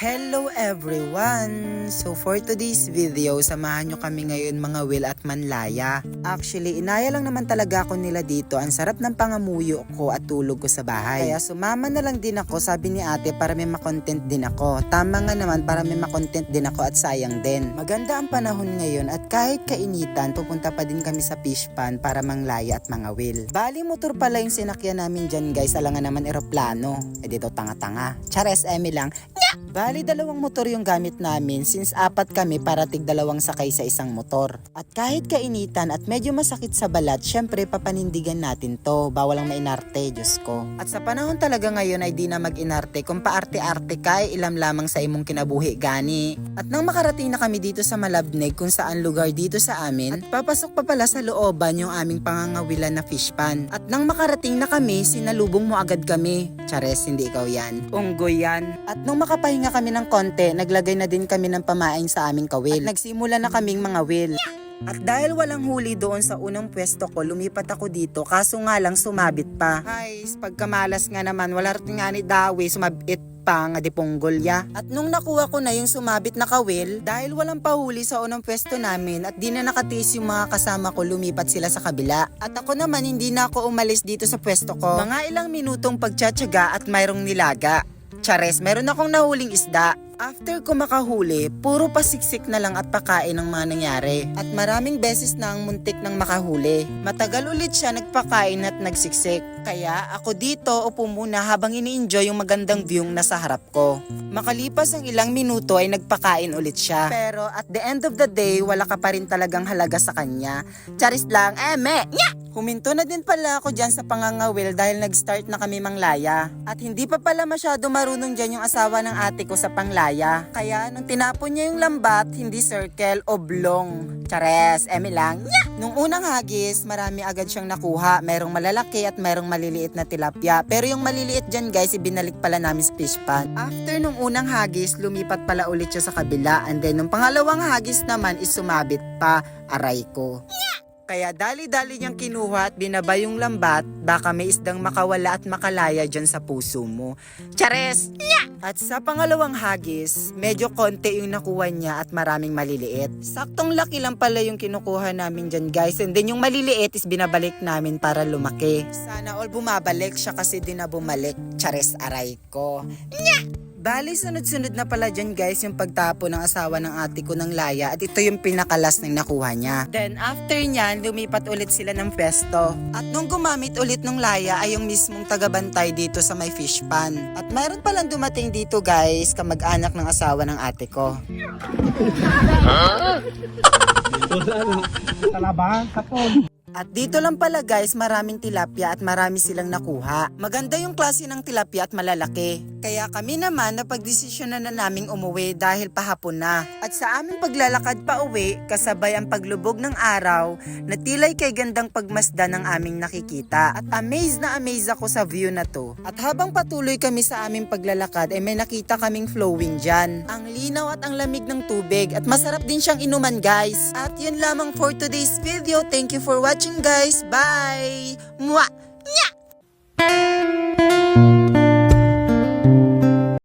Hello everyone! So for today's video, samahan nyo kami ngayon mga Will at Manlaya. Actually, inaya lang naman talaga ako nila dito. Ang sarap ng pangamuyo ko at tulog ko sa bahay. Kaya sumama na lang din ako, sabi ni ate, para may makontent din ako. Tama nga naman, para may makontent din ako at sayang din. Maganda ang panahon ngayon at kahit kainitan, pupunta pa din kami sa fish pan para manglaya at mga Will. Bali motor pala yung sinakyan namin dyan guys, alangan naman eroplano. Dito tanga-tanga. Chares Emi lang. Bali, 2 motor yung gamit namin since 4 kami para tig 2 sakay sa isang motor. At kahit kainitan at medyo masakit sa balat, syempre papanindigan natin to. Bawal lang mainarte, Diyos ko. At sa panahon talaga ngayon ay di na mag-inarte. Kung paarte-arte ka, ilam lamang sa imong kinabuhi gani. At nang makarating na kami dito sa Malabneg kung saan lugar dito sa amin, at papasok pa pala sa looban yung aming pangangawilan na fish pan. At nang makarating na kami, sinalubong mo agad kami. Chares, hindi ikaw yan. Unggoy yan. At nung makapahinga kami ng konti, naglagay na din kami ng pamain sa aming kawil. At nagsimula na kaming mga Will. At dahil walang huli doon sa unang pwesto ko, lumipat ako dito, kaso nga lang sumabit pa. Guys, pagkamalas nga naman, wala rin nga ni Dawi, sumabit pa nga di punggolya. At nung nakuha ko na yung sumabit na kawil, dahil walang pahuli sa unang pwesto namin at di na nakatiis yung mga kasama ko, lumipat sila sa kabila. At ako naman hindi na ako umalis dito sa pwesto ko. Mga ilang minutong pagtsatsaga at mayroong nilaga. Chares, meron akong nahuling isda. After ko makahuli, puro pasiksik na lang at pakain ang mga nangyari. At maraming beses na ang muntik ng makahuli. Matagal ulit siya nagpakain at nagsiksik. Kaya ako dito upo muna habang ini-enjoy yung magandang view nasa harap ko. Makalipas ang ilang minuto ay nagpakain ulit siya. Pero at the end of the day, wala ka pa rin talagang halaga sa kanya. Charis lang, Huminto na din pala ako dyan sa pangangawil dahil nag-start na kami manglaya. At hindi pa pala masyado marunong dyan yung asawa ng ate ko sa panglaya. Kaya nung tinapon niya yung lambat, hindi circle, oblong. Chares, Emi lang. Nung unang hagis, marami agad siyang nakuha. Merong malalaki at merong maliliit na tilapia. Pero yung maliliit dyan guys, ibinalik pala namin sa fish pan. After nung unang hagis, lumipat pala ulit siya sa kabila. And then nung pangalawang hagis naman is sumabit pa. Aray ko. Kaya dali-dali niyang kinuha at binaba yung lambat, baka may isdang makawala at makalaya dyan sa puso mo. Chares! At sa pangalawang hagis, medyo konti yung nakuha niya at maraming maliliit. Saktong laki lang pala yung kinukuha namin dyan guys, and then yung maliliit is binabalik namin para lumaki. Sana all bumabalik siya kasi di na bumalik. Chares, aray ko. Bali, sunod-sunod na pala dyan guys yung pagtapo ng asawa ng ate ko ng laya at ito yung pinakalas ng nakuha niya. Then after nyan, lumipat ulit sila ng pwesto. At nung gumamit ulit ng laya ay yung mismong tagabantay dito sa may fish pan. At mayroon palang dumating dito guys, kamag-anak ng asawa ng ate ko. Talabahan, kapon. At dito lang pala guys, maraming tilapia at marami silang nakuha. Maganda yung klase ng tilapia at malalaki. Kaya kami naman napagdesisyonan na naming umuwi dahil pahapon na. At sa aming paglalakad pa uwi, kasabay ang paglubog ng araw, na tila'y kay gandang pagmasdan ng aming nakikita. At amazed na amazed ako sa view na to. At habang patuloy kami sa aming paglalakad, ay may nakita kaming flowing dyan. Ang linaw at ang lamig ng tubig at masarap din siyang inuman guys. At yun lamang for today's video. Thank you for watching guys. Bye! Mwah! Nya!